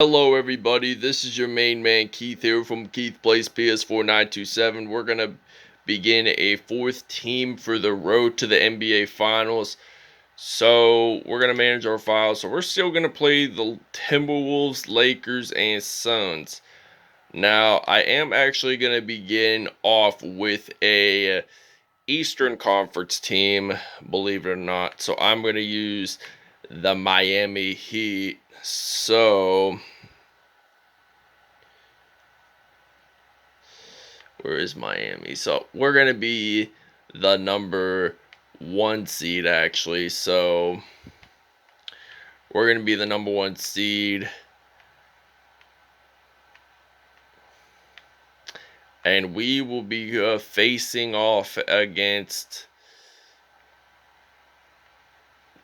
Hello everybody, this is your main man Keith here from Keith Plays PS4 927. We're going to begin a fourth team for the road to the NBA Finals. So we're going to manage our files. So we're still going to play the Timberwolves, Lakers, and Suns. Now I am actually going to begin off with a Eastern Conference team, believe it or not. So I'm going to use the Miami Heat. So where is Miami? So we're going to be the number 1 seed, actually. So we're going to be the number 1 seed. And we will be facing off against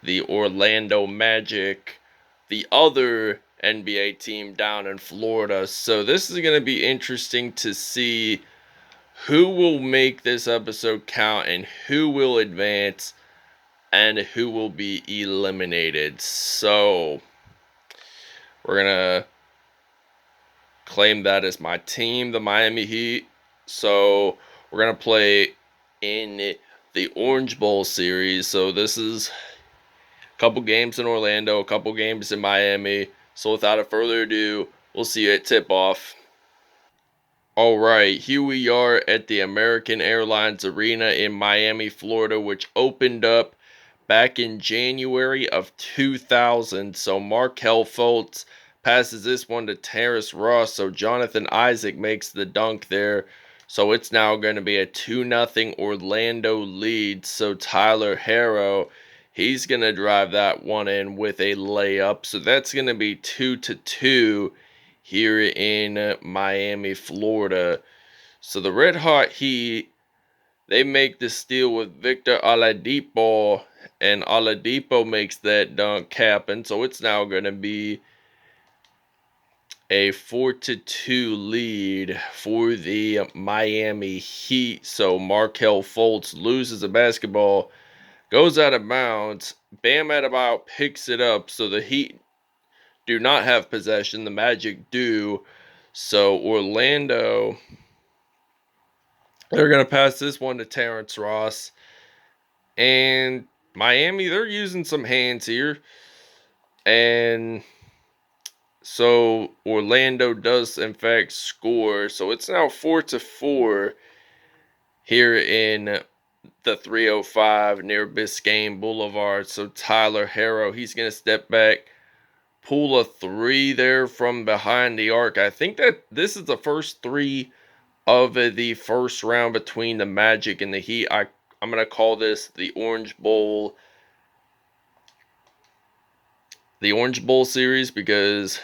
the Orlando Magic, the other NBA team down in Florida. So this is going to be interesting to see who will make this episode count and who will advance and who will be eliminated. So we're going to claim that as my team, the Miami Heat. So we're going to play in the Orange Bowl series. So this is a couple games in Orlando, a couple games in Miami. So without a further ado, we'll see you at tip-off. Alright, here we are at the American Airlines Arena in Miami, Florida, which opened up back in January of 2000. So Markelle Fultz passes this one to Terrace Ross. So Jonathan Isaac makes the dunk there. So it's now going to be a 2-0 Orlando lead. So Tyler Herro, he's going to drive that one in with a layup. So that's going to be 2-2 here in Miami, Florida. So the Red Hot Heat, they make the steal with Victor Oladipo, and Oladipo makes that dunk happen. So it's now going to be a 4-2 lead for the Miami Heat. So Markelle Fultz loses the basketball, goes out of bounds. Bam Adebayo picks it up. So the Heat do not have possession. The Magic do. So Orlando, they're going to pass this one to Terrence Ross. And Miami, they're using some hands here. And so Orlando does, in fact, score. So it's now 4-4 here in the 305 near Biscayne Boulevard. So Tyler Herro, he's going to step back, pull a three there from behind the arc. I think that this is the first three of the first round between the Magic and the Heat. I'm going to call this the Orange Bowl series because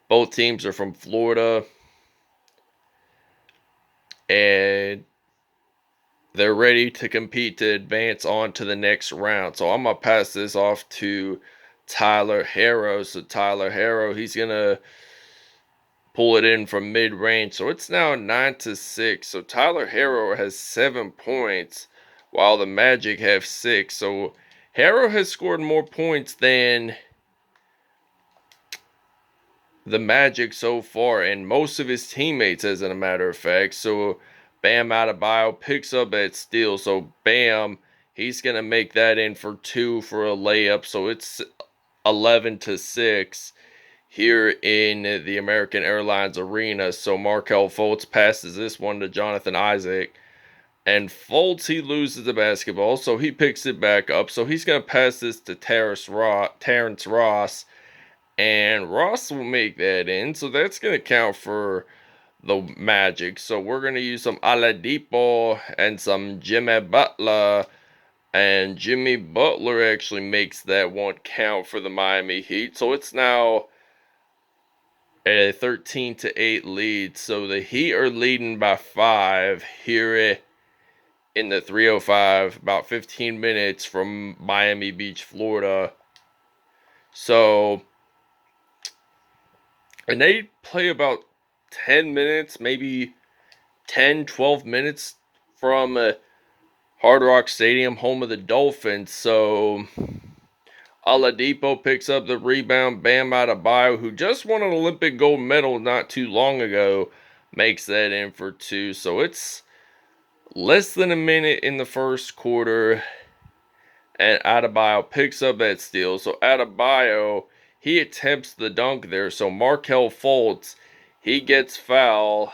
both teams are from Florida and they're ready to compete to advance on to the next round. So I'm going to pass this off to Tyler Herro. So Tyler Herro, he's going to pull it in from mid-range. So it's now 9-6. So Tyler Herro has 7 points while the Magic have 6. So Herro has scored more points than the Magic so far, and most of his teammates, as a matter of fact. So Bam Adebayo picks up that steal. So Bam, he's going to make that in for 2 for a layup. So it's 11-6 here in the American Airlines Arena. So Markelle Fultz passes this one to Jonathan Isaac. And Fultz, he loses the basketball, so he picks it back up. So he's going to pass this to Terrence Ross. And Ross will make that in. So that's going to count for the Magic. So we're going to use some Oladipo and some Jimmy Butler. And Jimmy Butler actually makes that one count for the Miami Heat. So it's now a 13-8 lead. So the Heat are leading by 5 here in the 305, about 15 minutes from Miami Beach, Florida. So, and they play about 10 minutes, maybe 10, 12 minutes from Hard Rock Stadium, home of the Dolphins. So Oladipo picks up the rebound. Bam Adebayo, who just won an Olympic gold medal not too long ago, makes that in for two. So it's less than a minute in the first quarter, and Adebayo picks up that steal. So Adebayo, he attempts the dunk there. So Markelle Fultz, he gets foul.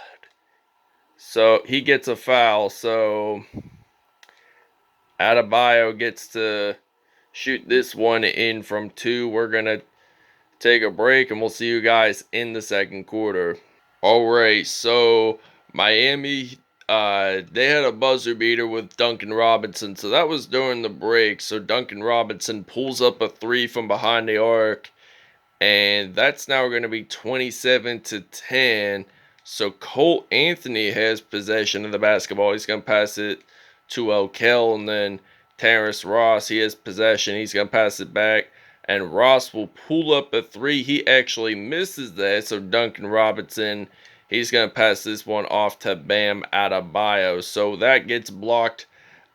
So he gets a foul. So Adebayo gets to shoot this one in from two. We're going to take a break and we'll see you guys in the second quarter. All right, so Miami, they had a buzzer beater with Duncan Robinson, so that was during the break. So Duncan Robinson pulls up a three from behind the arc, and that's now going to be 27-10. So Cole Anthony has possession of the basketball. He's going to pass it to Okel, and then Terrence Ross, he has possession. He's going to pass it back, and Ross will pull up a three. He actually misses that, so Duncan Robinson, he's going to pass this one off to Bam Adebayo. So that gets blocked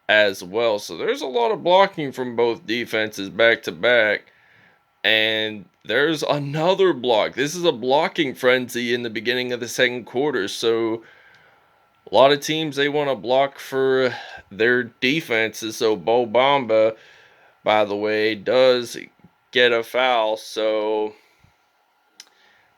as well. So there's a lot of blocking from both defenses back to back. And there's another block. This is a blocking frenzy in the beginning of the second quarter. So a lot of teams, they want to block for their defenses. So Bo Bamba, by the way, does get a foul. So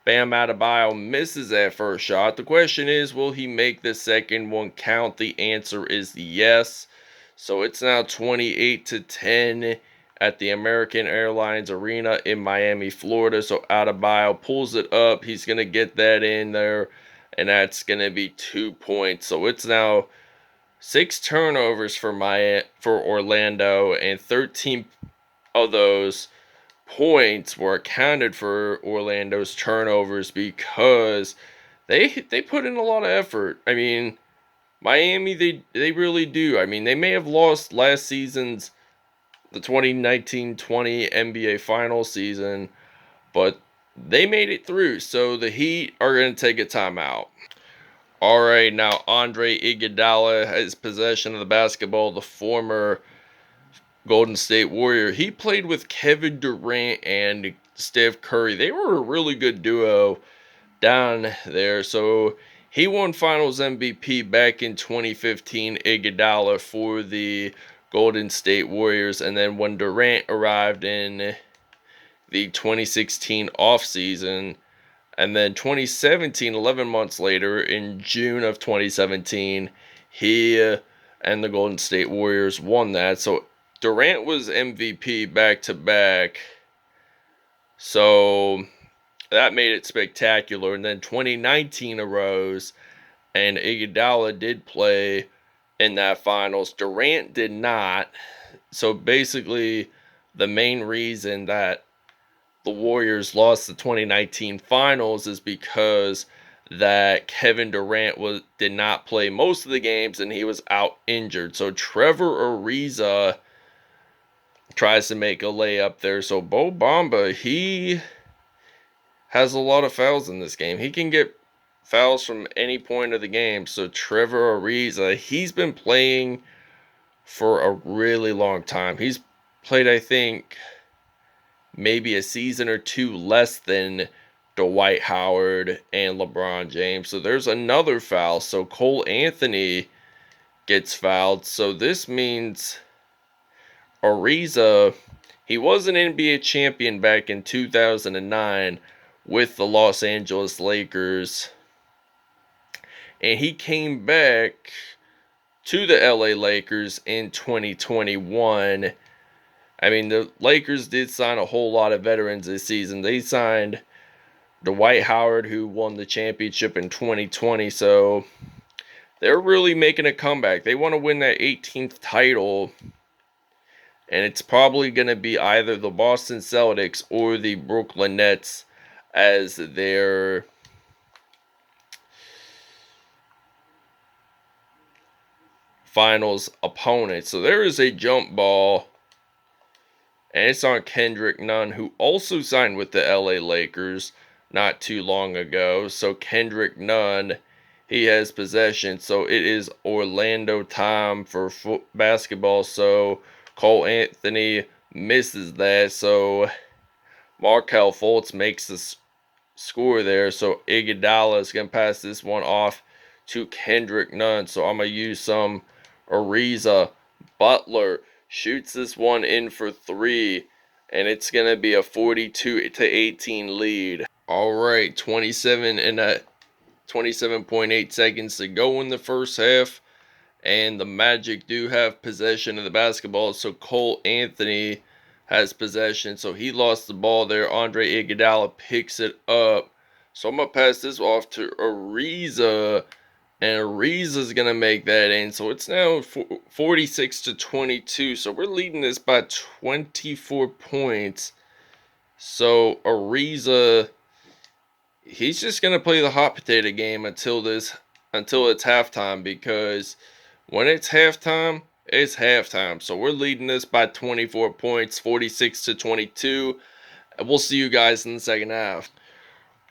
Bam Adebayo misses that first shot. The question is, will he make the second one count? The answer is yes. So it's now 28-10 at the American Airlines Arena in Miami, Florida. So Adebayo pulls it up. He's going to get that in there, and that's going to be 2 points. So it's now 6 turnovers for Orlando, and 13 of those points were accounted for Orlando's turnovers because they put in a lot of effort. I mean, Miami, they really do. I mean, they may have lost last season's the 2019-20 NBA final season, but they made it through. So the Heat are going to take a timeout. All right, now Andre Iguodala has possession of the basketball. The former Golden State Warrior. He played with Kevin Durant and Steph Curry. They were a really good duo down there. So he won Finals MVP back in 2015, Iguodala, for the Golden State Warriors. And then when Durant arrived in the 2016 offseason, and then 2017, 11 months later, in June of 2017, he and the Golden State Warriors won that. So Durant was MVP back to back. So that made it spectacular. And then 2019 arose, and Iguodala did play in that finals. Durant did not. So basically, the main reason that the Warriors lost the 2019 finals is because that Kevin Durant did not play most of the games and he was out injured. So Trevor Ariza tries to make a layup there. So Bo Bamba, he has a lot of fouls in this game. He can get fouls from any point of the game. So Trevor Ariza, he's been playing for a really long time. He's played, I think, maybe a season or two less than Dwight Howard and LeBron James. So there's another foul. So Cole Anthony gets fouled. So this means Ariza, he was an NBA champion back in 2009 with the Los Angeles Lakers. And he came back to the LA Lakers in 2021. I mean, the Lakers did sign a whole lot of veterans this season. They signed Dwight Howard, who won the championship in 2020. So they're really making a comeback. They want to win that 18th title. And it's probably going to be either the Boston Celtics or the Brooklyn Nets as their finals opponent. So there is a jump ball, and it's on Kendrick Nunn, who also signed with the LA Lakers not too long ago. So Kendrick Nunn, he has possession. So it is Orlando time for basketball. So Cole Anthony misses that. So Markelle Fultz makes the score there. So Iguodala is going to pass this one off to Kendrick Nunn. So I'm going to use some Ariza. Butler shoots this one in for 3. And it's going to be a 42-18 lead. All right, 27.8 seconds to go in the first half. And the Magic do have possession of the basketball. So Cole Anthony has possession. So he lost the ball there. Andre Iguodala picks it up. So I'm going to pass this off to Ariza. And Ariza's going to make that in. So it's now 46-22. So we're leading this by 24 points. So Ariza, he's just going to play the hot potato game until it's halftime, because when it's halftime, it's halftime. So we're leading this by 24 points, 46-22. And we'll see you guys in the second half.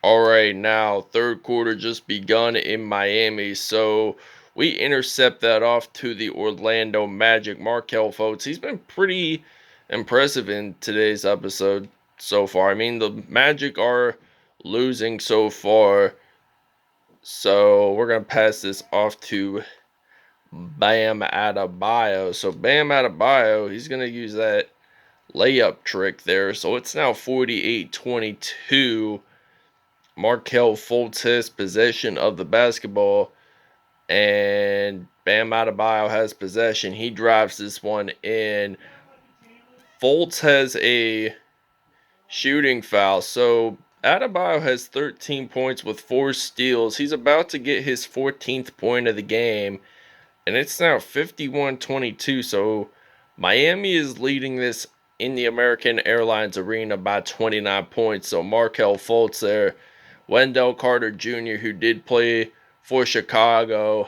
Alright, now third quarter just begun in Miami. So we intercept that off to the Orlando Magic. Markelle Fultz, he's been pretty impressive in today's episode so far. I mean, the Magic are losing so far. So we're going to pass this off to Bam Adebayo. So Bam Adebayo, he's going to use that layup trick there. So it's now 48-22. Markelle Fultz has possession of the basketball. And Bam Adebayo has possession. He drives this one in. Fultz has a shooting foul. So Adebayo has 13 points with 4 steals. He's about to get his 14th point of the game. And it's now 51-22. So Miami is leading this in the American Airlines Arena by 29 points. So Markelle Fultz there. Wendell Carter Jr., who did play for Chicago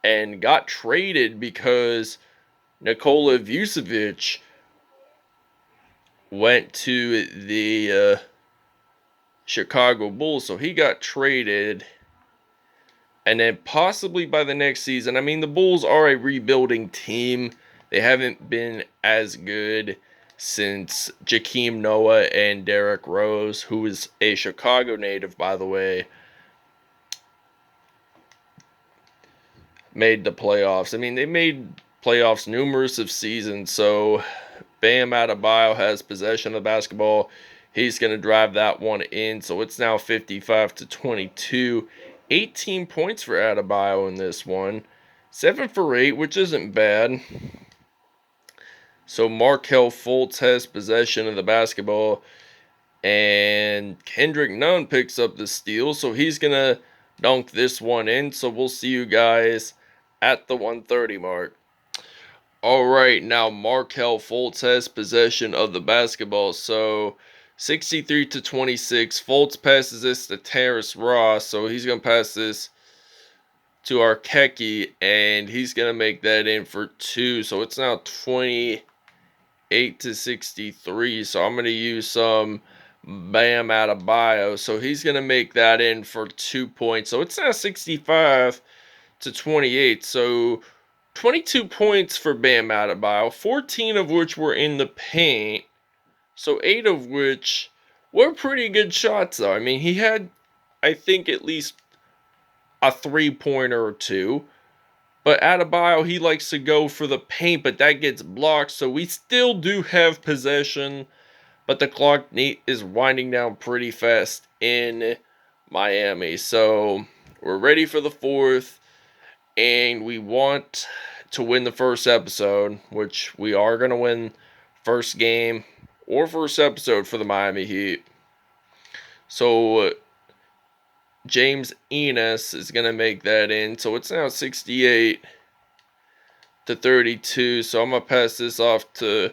and got traded because Nikola Vucevic went to the Chicago Bulls. So he got traded. And then possibly by the next season, I mean, the Bulls are a rebuilding team. They haven't been as good since Jakeem Noah and Derrick Rose, who is a Chicago native, by the way, made the playoffs. I mean, they made playoffs numerous of seasons. So Bam Adebayo has possession of the basketball. He's going to drive that one in. So it's now 55-22. 18 points for Adebayo in this one. 7 for 8, which isn't bad. So Markelle Fultz has possession of the basketball. And Kendrick Nunn picks up the steal. So he's going to dunk this one in. So we'll see you guys at the 1:30 mark. Alright, now Markelle Fultz has possession of the basketball. So 63-26. Fultz passes this to Terrence Ross. So he's going to pass this to Arkeki. And he's going to make that in for 2. So it's now 28-63. So I'm going to use some Bam Adebayo. So he's going to make that in for 2 points. So it's now 65-28. So 22 points for Bam Adebayo. 14 of which were in the paint. So 8 of which were pretty good shots, though. I mean, he had, I think, at least a 3-pointer or 2. But Adebayo, he likes to go for the paint, but that gets blocked. So we still do have possession. But the clock is winding down pretty fast in Miami. So we're ready for the 4th. And we want to win the first episode, which we are going to win first game or first episode for the Miami Heat. So James Ennis is going to make that in. So it's now 68-32. So I'm going to pass this off to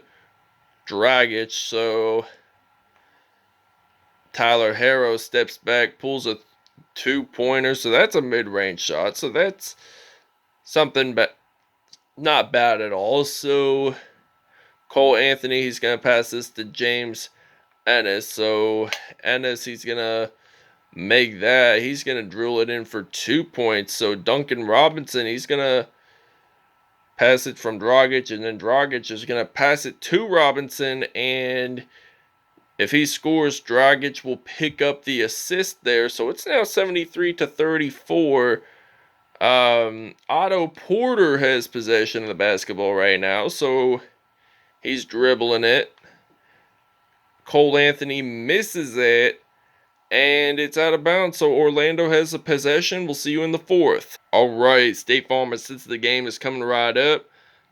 Dragic. So Tyler Herro steps back, pulls a 2-pointer. So that's a mid-range shot. So that's something not bad at all. So Cole Anthony, he's going to pass this to James Ennis. So Ennis, he's going to make that. He's going to drill it in for 2 points. So Duncan Robinson, he's going to pass it from Dragic, and then Dragic is going to pass it to Robinson, and if he scores, Dragic will pick up the assist there. So it's now 73-34. Otto Porter has possession of the basketball right now, so he's dribbling it. Cole Anthony misses it, and it's out of bounds. So Orlando has the possession. We'll see you in the fourth. All right, State Farm, since the game is coming right up,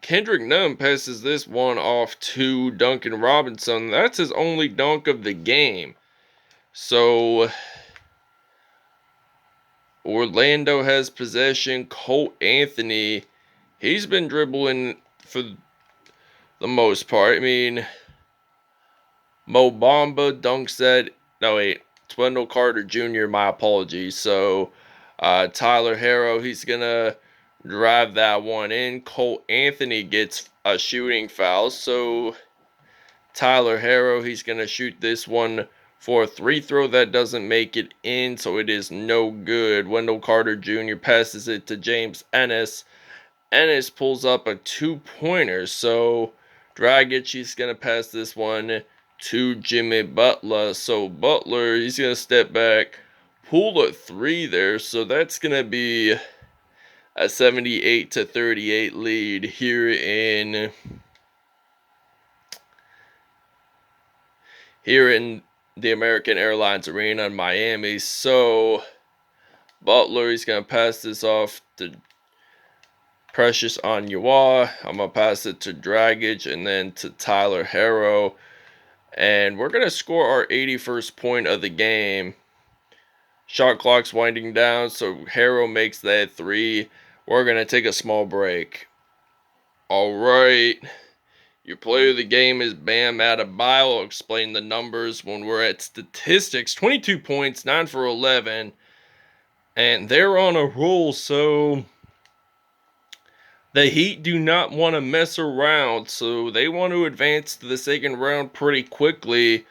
Kendrick Nunn passes this one off to Duncan Robinson. That's his only dunk of the game. So Orlando has possession. Cole Anthony, he's been dribbling for the most part. I mean, Mo Bamba dunks that. No, wait. It's Wendell Carter Jr., my apologies. So Tyler Harrow, he's going to drive that one in. Cole Anthony gets a shooting foul. So Tyler Harrow, he's going to shoot this one for a free throw that doesn't make it in. So it is no good. Wendell Carter Jr. passes it to James Ennis. Ennis pulls up a two-pointer. So Dragic, he's going to pass this one to Jimmy Butler. So Butler, he's going to step back, pull a three there. So that's going to be a 78-38 lead here in the American Airlines Arena in Miami. So Butler, he's going to pass this off to Precious Onyewa. I'm going to pass it to Dragic and then to Tyler Harrow. And we're going to score our 81st point of the game. Shot clock's winding down, so Harrow makes that three. We're going to take a small break. All right. Your player of the game is Bam Adebayo. I'll explain the numbers when we're at statistics. 22 points, 9 for 11. And they're on a roll, so the Heat do not want to mess around, so they want to advance to the second round pretty quickly.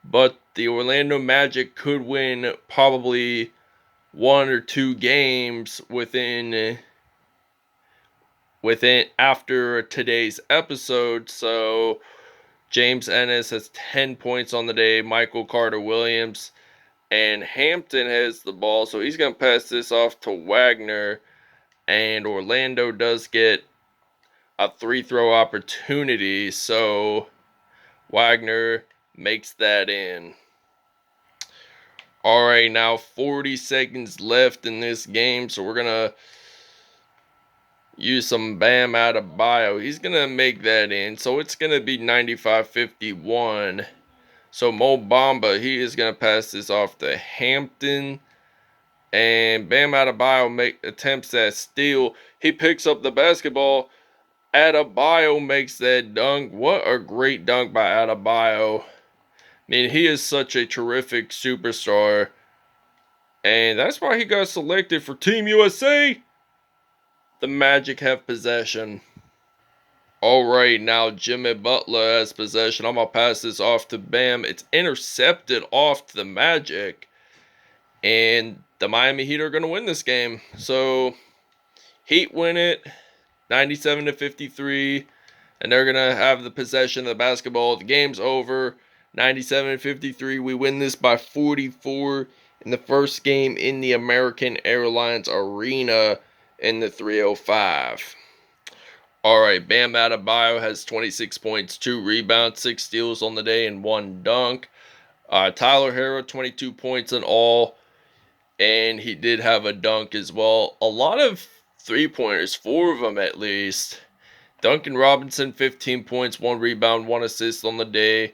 But the Orlando Magic could win probably one or two games within after today's episode. So James Ennis has 10 points on the day. Michael Carter-Williams and Hampton has the ball, so he's going to pass this off to Wagner. And Orlando does get a three-throw opportunity, so Wagner makes that in. All right, now 40 seconds left in this game, so we're going to use some Bam Adebayo. He's going to make that in, so it's going to be 95-51. So Mo Bamba, he is going to pass this off to Hampton. And Bam Adebayo attempts that steal. He picks up the basketball. Adebayo makes that dunk. What a great dunk by Adebayo. I mean, he is such a terrific superstar. And that's why he got selected for Team USA. The Magic have possession. Alright, now Jimmy Butler has possession. I'm going to pass this off to Bam. It's intercepted off to the Magic. And the Miami Heat are going to win this game. So, Heat win it 97-53. And they're going to have the possession of the basketball. The game's over. 97-53. We win this by 44 in the first game in the American Airlines Arena in the 305. Alright, Bam Adebayo has 26 points, 2 rebounds, 6 steals on the day, and 1 dunk. Tyler Harrow, 22 points in all, and he did have a dunk as well. A lot of three-pointers, 4 of them at least. Duncan Robinson, 15 points, 1 rebound, 1 assist on the day.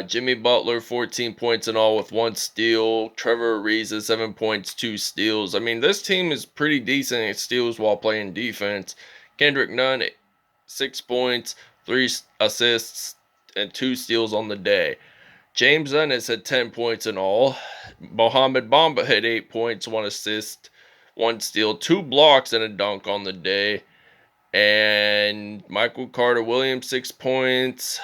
Jimmy Butler, 14 points in all with 1 steal. Trevor Ariza, 7 points, 2 steals. I mean, this team is pretty decent at steals while playing defense. Kendrick Nunn, 6 points, 3 assists, and 2 steals on the day. James Ennis had 10 points in all. Mohamed Bamba had 8 points, 1 assist, 1 steal, 2 blocks, and a dunk on the day. And Michael Carter-Williams, 6 points.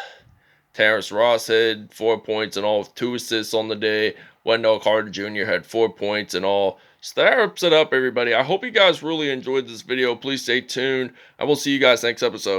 Terrence Ross had 4 points in all with 2 assists on the day. Wendell Carter Jr. had 4 points in all, So that wraps it up, everybody. I hope you guys really enjoyed this video. Please stay tuned. I will see you guys next episode.